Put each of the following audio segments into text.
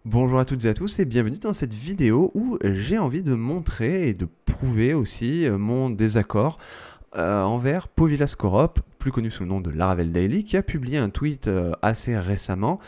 Bonjour à toutes et à tous et bienvenue dans cette vidéo où j'ai envie de montrer et de prouver aussi mon désaccord envers Povilas Corop, plus connu sous le nom de Laravel Daily, qui a publié un tweet assez récemment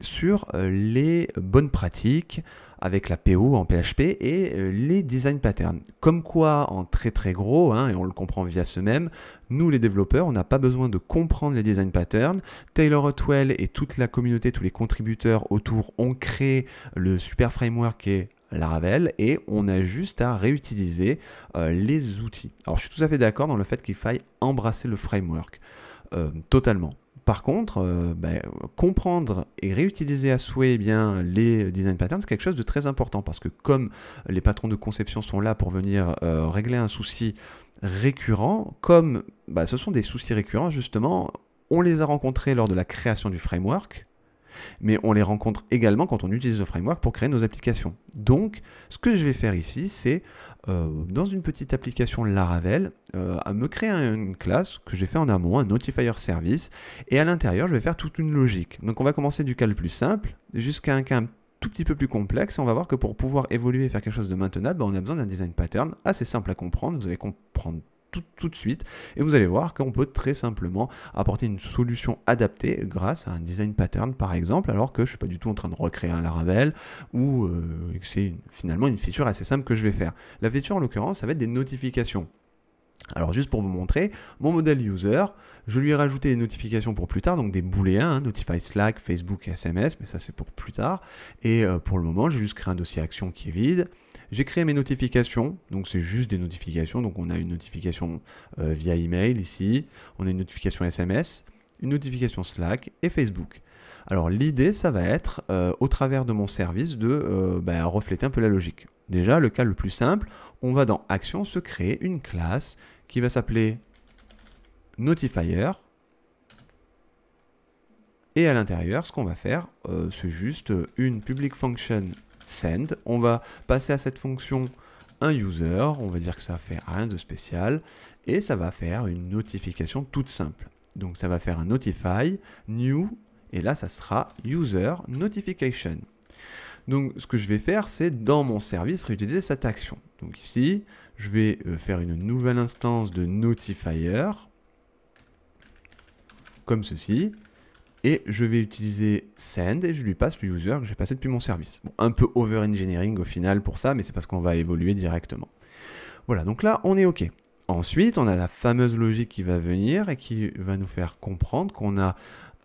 sur les bonnes pratiques avec la PO en PHP et les design patterns. Comme quoi, en très très gros, hein, et on le comprend via ce même, nous les développeurs, on n'a pas besoin de comprendre les design patterns. Taylor Otwell et toute la communauté, tous les contributeurs autour ont créé le super framework qui est Laravel et on a juste à réutiliser les outils. Alors je suis tout à fait d'accord dans le fait qu'il faille embrasser le framework, totalement. Par contre, comprendre et réutiliser à souhait bien les design patterns, c'est quelque chose de très important parce que comme les patrons de conception sont là pour venir régler un souci récurrent, comme ce sont des soucis récurrents justement, on les a rencontrés lors de la création du framework, mais on les rencontre également quand on utilise le framework pour créer nos applications. Donc, ce que je vais faire ici, c'est dans une petite application Laravel, à me créer une classe que j'ai fait en amont, un notifier service, et à l'intérieur, je vais faire toute une logique. Donc, on va commencer du cas le plus simple jusqu'à un cas un tout petit peu plus complexe, et on va voir que pour pouvoir évoluer et faire quelque chose de maintenable, on a besoin d'un design pattern assez simple à comprendre. Vous allez comprendre tout de suite et vous allez voir qu'on peut très simplement apporter une solution adaptée grâce à un design pattern par exemple, alors que je ne suis pas du tout en train de recréer un Laravel ou que c'est finalement une feature assez simple que je vais faire. La feature en l'occurrence, ça va être des notifications. Alors juste pour vous montrer, mon modèle user, je lui ai rajouté des notifications pour plus tard, donc des booléens, hein, Notify Slack, Facebook, SMS, mais ça c'est pour plus tard. Et pour le moment, j'ai juste créé un dossier action qui est vide. J'ai créé mes notifications, donc c'est juste des notifications, donc on a une notification via email ici, on a une notification SMS, une notification Slack et Facebook. Alors l'idée, ça va être, au travers de mon service, de refléter un peu la logique. Déjà, le cas le plus simple, on va dans Action se créer une classe qui va s'appeler Notifier. Et à l'intérieur, ce qu'on va faire, c'est juste une public function send. On va passer à cette fonction un user, on va dire que ça fait rien de spécial, et ça va faire une notification toute simple. Donc ça va faire un notify, new, et là ça sera user notification. Donc ce que je vais faire, c'est dans mon service réutiliser cette action. Donc ici, je vais faire une nouvelle instance de notifier, comme ceci, et je vais utiliser send et je lui passe le user que j'ai passé depuis mon service. Bon, un peu over-engineering au final pour ça, mais c'est parce qu'on va évoluer directement. Voilà, donc là, on est OK. Ensuite, on a la fameuse logique qui va venir et qui va nous faire comprendre qu'on a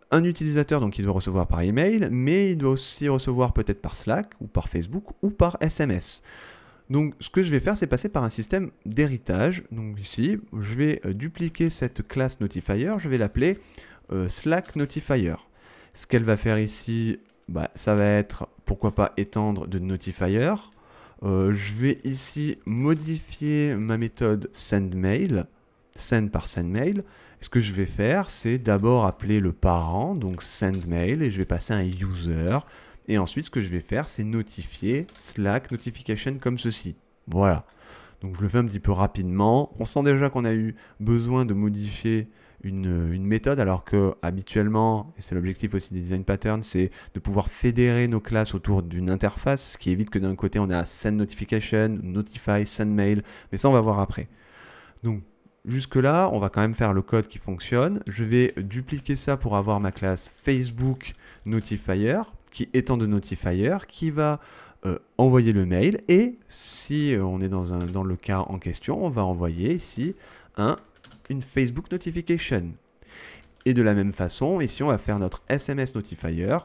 un utilisateur donc qui doit recevoir par email, mais il doit aussi recevoir peut-être par Slack ou par Facebook ou par SMS. Donc ce que je vais faire, c'est passer par un système d'héritage. Donc ici, je vais dupliquer cette classe notifier, je vais l'appeler Slack notifier. Ce qu'elle va faire ici, ça va être, pourquoi pas, étendre de notifier. Je vais ici modifier ma méthode sendMail, send par sendMail. Ce que je vais faire, c'est d'abord appeler le parent, donc sendMail, et je vais passer un user. Et ensuite, ce que je vais faire, c'est notifier Slack notification comme ceci. Voilà. Donc je le fais un petit peu rapidement. On sent déjà qu'on a eu besoin de modifier une méthode, alors que habituellement, et c'est l'objectif aussi des design patterns, c'est de pouvoir fédérer nos classes autour d'une interface, ce qui évite que d'un côté on a send notification, notify, send mail, mais ça on va voir après. Donc jusque-là, on va quand même faire le code qui fonctionne. Je vais dupliquer ça pour avoir ma classe Facebook Notifier, qui étant de Notifier, qui va envoyer le mail. Et si on est dans le cas en question, on va envoyer ici une Facebook Notification. Et de la même façon, ici, on va faire notre SMS Notifier.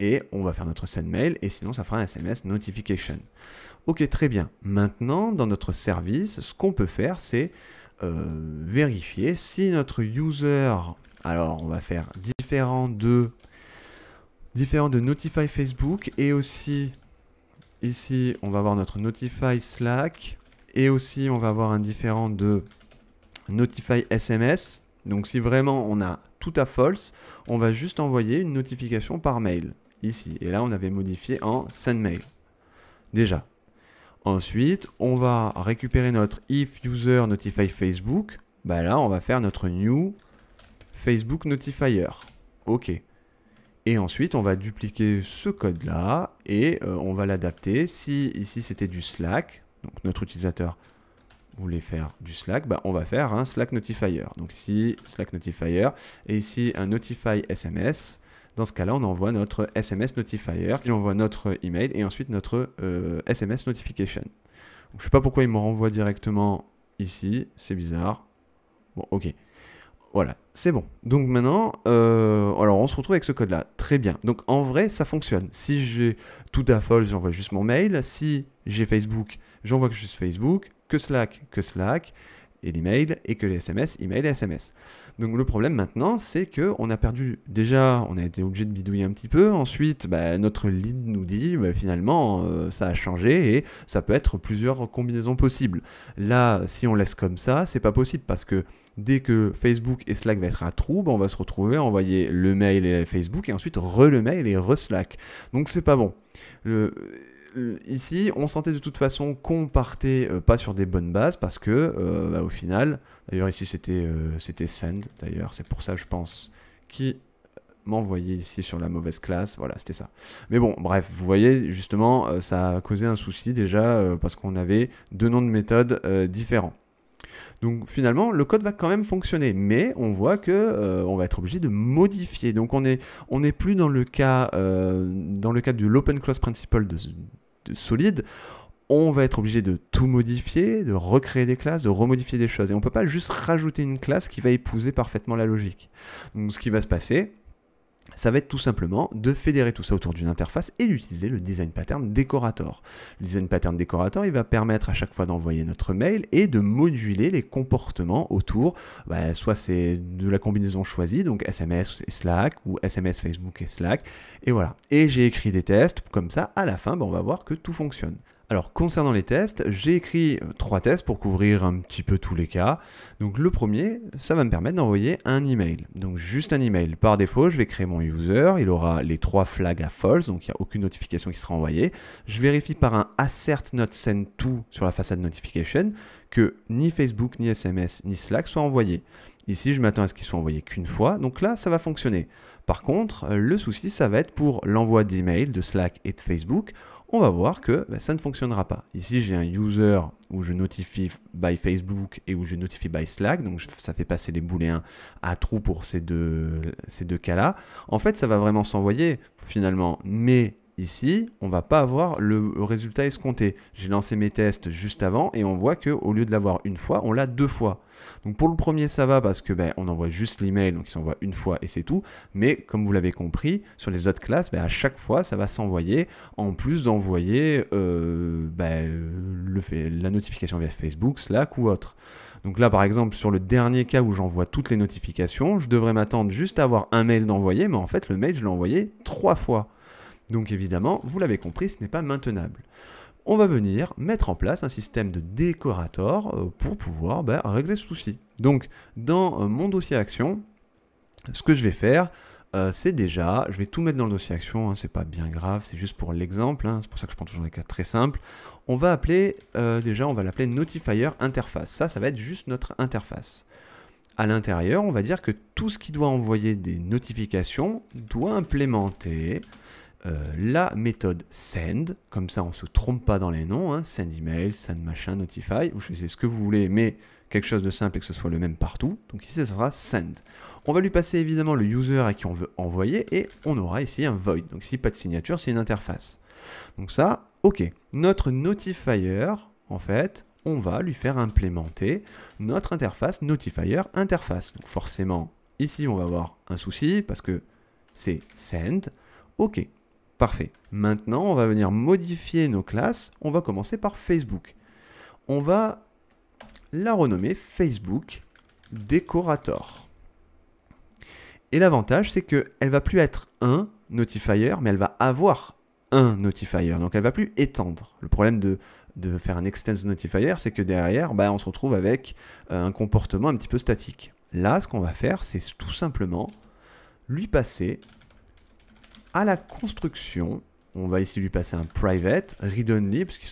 Et on va faire notre send mail. Et sinon, ça fera un SMS Notification. Ok, très bien. Maintenant, dans notre service, ce qu'on peut faire, c'est vérifier si notre user, alors on va faire différent de Notify Facebook et aussi ici on va avoir notre Notify Slack et aussi on va avoir un différent de Notify SMS. Donc si vraiment on a tout à false, on va juste envoyer une notification par mail ici. Et là on avait modifié en send mail. Déjà. Ensuite, on va récupérer notre if user notify Facebook. Là, on va faire notre new Facebook notifier. OK. Et ensuite, on va dupliquer ce code-là et on va l'adapter. Si ici c'était du Slack, donc notre utilisateur voulait faire du Slack, bah, on va faire un Slack Notifier. Donc ici, Slack Notifier, et ici un Notify SMS. Dans ce cas-là, on envoie notre SMS Notifier, puis on envoie notre email et ensuite notre SMS Notification. Donc, je ne sais pas pourquoi il me renvoie directement ici, c'est bizarre. Bon, ok. Voilà, c'est bon. Donc maintenant, alors on se retrouve avec ce code-là. Très bien. Donc en vrai, ça fonctionne. Si j'ai tout à false, j'envoie juste mon mail. Si j'ai Facebook, j'envoie juste Facebook. Que Slack, et l'email, et que les SMS, email et SMS. Donc le problème maintenant, c'est qu'on a perdu, déjà, on a été obligé de bidouiller un petit peu. Ensuite, bah, notre lead nous dit, bah, finalement, ça a changé et ça peut être plusieurs combinaisons possibles. Là, si on laisse comme ça, c'est pas possible parce que dès que Facebook et Slack va être à trou, bah, on va se retrouver à envoyer le mail et Facebook et ensuite le mail et Slack. Donc c'est pas bon. Ici, on sentait de toute façon qu'on partait pas sur des bonnes bases parce que, bah, au final, d'ailleurs ici c'était send, d'ailleurs, c'est pour ça je pense, qui m'envoyait ici sur la mauvaise classe, voilà, c'était ça. Mais bon, bref, vous voyez, justement, ça a causé un souci déjà parce qu'on avait deux noms de méthodes différents. Donc finalement, le code va quand même fonctionner, mais on voit que on va être obligé de modifier. Donc on n'est plus dans le cas de l'open clause principle de Solid. On va être obligé de tout modifier, de recréer des classes, de remodifier des choses. Et on ne peut pas juste rajouter une classe qui va épouser parfaitement la logique. Donc ce qui va se passer, ça va être tout simplement de fédérer tout ça autour d'une interface et d'utiliser le design pattern Decorator. Le design pattern Decorator, il va permettre à chaque fois d'envoyer notre mail et de moduler les comportements autour, bah, soit c'est de la combinaison choisie, donc SMS et Slack, ou SMS, Facebook et Slack, et voilà. Et j'ai écrit des tests, comme ça, à la fin, bah, on va voir que tout fonctionne. Alors, concernant les tests, j'ai écrit 3 tests pour couvrir un petit peu tous les cas. Donc, le premier, ça va me permettre d'envoyer un email. Donc, juste un email. Par défaut, je vais créer mon user. Il aura les 3 flags à false, donc il n'y a aucune notification qui sera envoyée. Je vérifie par un assert not send to sur la façade notification que ni Facebook, ni SMS, ni Slack soient envoyés. Ici, je m'attends à ce qu'ils soient envoyés qu'une fois. Donc là, ça va fonctionner. Par contre, le souci, ça va être pour l'envoi d'email de Slack et de Facebook. On va voir que ça ne fonctionnera pas. Ici, j'ai un user où je notifie by Facebook et où je notifie by Slack. Donc, ça fait passer les booléens à true pour ces deux cas-là. En fait, ça va vraiment s'envoyer finalement. Mais ici, on ne va pas avoir le résultat escompté. J'ai lancé mes tests juste avant et on voit qu'au lieu de l'avoir une fois, on l'a 2 fois. Donc pour le premier, ça va parce que on envoie juste l'email, donc il s'envoie une fois et c'est tout. Mais comme vous l'avez compris, sur les autres classes, à chaque fois, ça va s'envoyer en plus d'envoyer la notification via Facebook, Slack ou autre. Donc là, par exemple, sur le dernier cas où j'envoie toutes les notifications, je devrais m'attendre juste à avoir un mail d'envoyer, mais en fait, le mail, je l'ai envoyé 3 fois. Donc évidemment, vous l'avez compris, ce n'est pas maintenable. On va venir mettre en place un système de décorator pour pouvoir régler ce souci. Donc, dans mon dossier action, ce que je vais faire, c'est déjà, je vais tout mettre dans le dossier action, hein, c'est pas bien grave, c'est juste pour l'exemple, hein, c'est pour ça que je prends toujours des cas très simples. On va appeler, on va l'appeler notifier interface. Ça va être juste notre interface. À l'intérieur, on va dire que tout ce qui doit envoyer des notifications doit implémenter la méthode send, comme ça on ne se trompe pas dans les noms, hein, send email, send machin, notify, vous choisissez ce que vous voulez, mais quelque chose de simple et que ce soit le même partout. Donc ici ça sera send. On va lui passer évidemment le user à qui on veut envoyer et on aura ici un void. Donc ici pas de signature, c'est une interface. Donc ça, ok. Notre notifier, en fait, on va lui faire implémenter notre interface notifier interface. Donc forcément, ici on va avoir un souci parce que c'est send. Ok. Parfait. Maintenant, on va venir modifier nos classes. On va commencer par Facebook. On va la renommer Facebook Decorator. Et l'avantage, c'est qu'elle ne va plus être un notifier, mais elle va avoir un notifier. Donc, elle ne va plus étendre. Le problème de faire un extends notifier, c'est que derrière, on se retrouve avec un comportement un petit peu statique. Là, ce qu'on va faire, c'est tout simplement lui passer à la construction, on va ici lui passer un private, read-only, parce qu'il ne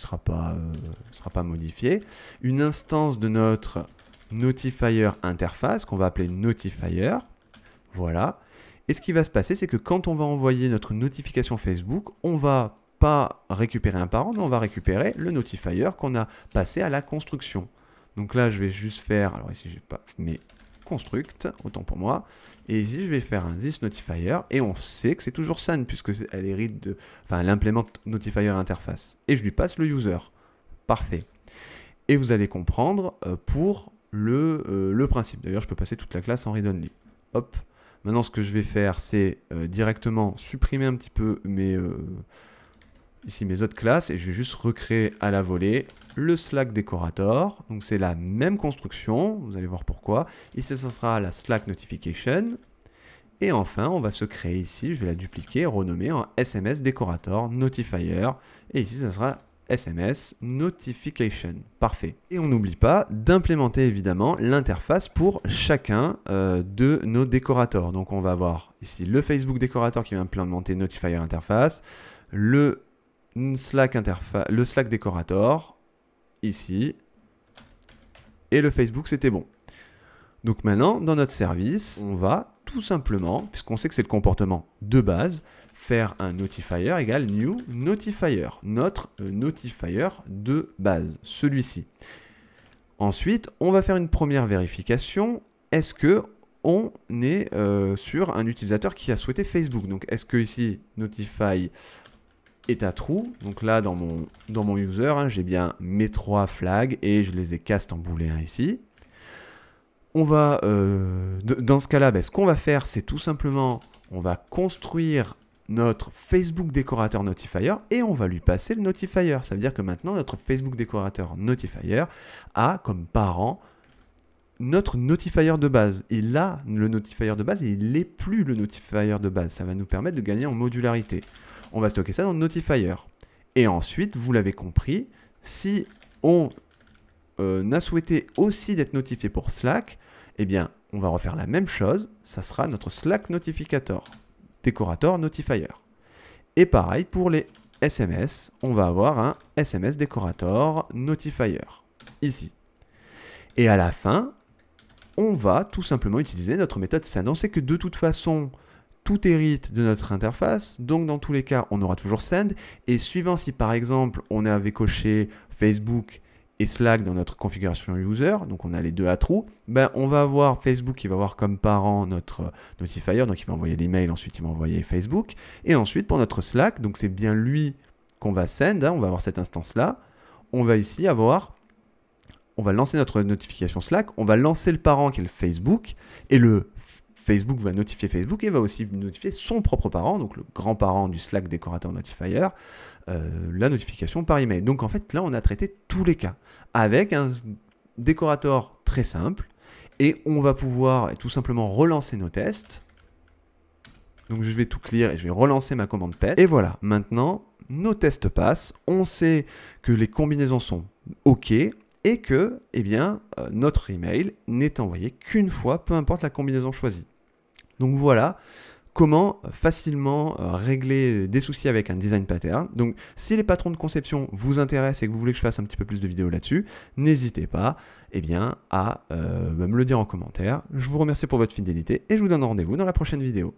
sera pas modifié, une instance de notre notifier interface, qu'on va appeler notifier, voilà, Et ce qui va se passer, c'est que quand on va envoyer notre notification Facebook, on va pas récupérer un parent, mais on va récupérer le notifier qu'on a passé à la construction. Donc là, je vais juste faire, alors ici, j'ai pas, mais construct, autant pour moi. Et ici, je vais faire un this notifier, et on sait que c'est toujours send, puisque elle hérite de, enfin, elle implémente notifier interface. Et je lui passe le user. Parfait. Et vous allez comprendre pour le principe. D'ailleurs, je peux passer toute la classe en read-only. Hop. Maintenant, ce que je vais faire, c'est directement supprimer un petit peu ici mes autres classes, et je vais juste recréer à la volée le Slack Decorator. Donc c'est la même construction, vous allez voir pourquoi. Ici, ça sera la Slack Notification. Et enfin, on va se créer ici, je vais la dupliquer, renommer en SMS Decorator Notifier. Et ici, ça sera SMS Notification. Parfait. Et on n'oublie pas d'implémenter évidemment l'interface pour chacun de nos décorateurs. Donc on va avoir ici le Facebook Decorator qui va implémenter Notifier Interface, le Slack Decorator, ici, et le Facebook, c'était bon. Donc maintenant, dans notre service, on va tout simplement, puisqu'on sait que c'est le comportement de base, faire un notifier égale new notifier, notre notifier de base, celui-ci. Ensuite, on va faire une première vérification. Est-ce que on est sur un utilisateur qui a souhaité Facebook? Donc, est-ce que ici, notify est à true? Donc là, dans mon user, hein, j'ai bien mes 3 flags et je les ai cast en booléen ici. On va, dans ce cas-là, ce qu'on va faire, c'est tout simplement, on va construire notre Facebook décorateur notifier et on va lui passer le notifier. Ça veut dire que maintenant, notre Facebook décorateur notifier a comme parent notre notifier de base. Il a le notifier de base et il n'est plus le notifier de base. Ça va nous permettre de gagner en modularité. On va stocker ça dans le notifier. Et ensuite, vous l'avez compris, si on a souhaité aussi d'être notifié pour Slack, eh bien, on va refaire la même chose. Ça sera notre Slack Notificator, Decorator Notifier. Et pareil, pour les SMS, on va avoir un SMS Decorator Notifier, ici. Et à la fin, on va tout simplement utiliser notre méthode send. On sait que de toute façon, tout hérite de notre interface, donc dans tous les cas, on aura toujours send. Et suivant si par exemple, on avait coché Facebook et Slack dans notre configuration user, donc on a les deux à true, on va avoir Facebook qui va avoir comme parent notre notifier, donc il va envoyer l'email, ensuite il va envoyer Facebook. Et ensuite, pour notre Slack, donc c'est bien lui qu'on va send, hein, on va avoir cette instance-là. On va ici avoir, on va lancer notre notification Slack, on va lancer le parent qui est le Facebook, et le Facebook va notifier Facebook et va aussi notifier son propre parent, donc le grand-parent du Slack Decorator Notifier, la notification par email. Donc en fait, là, on a traité tous les cas avec un décorateur très simple et on va pouvoir tout simplement relancer nos tests. Donc je vais tout clear et je vais relancer ma commande test. Et voilà, maintenant, nos tests passent. On sait que les combinaisons sont OK et que notre email n'est envoyé qu'une fois, peu importe la combinaison choisie. Donc voilà comment facilement régler des soucis avec un design pattern. Donc si les patrons de conception vous intéressent et que vous voulez que je fasse un petit peu plus de vidéos là-dessus, n'hésitez pas à me le dire en commentaire. Je vous remercie pour votre fidélité et je vous donne rendez-vous dans la prochaine vidéo.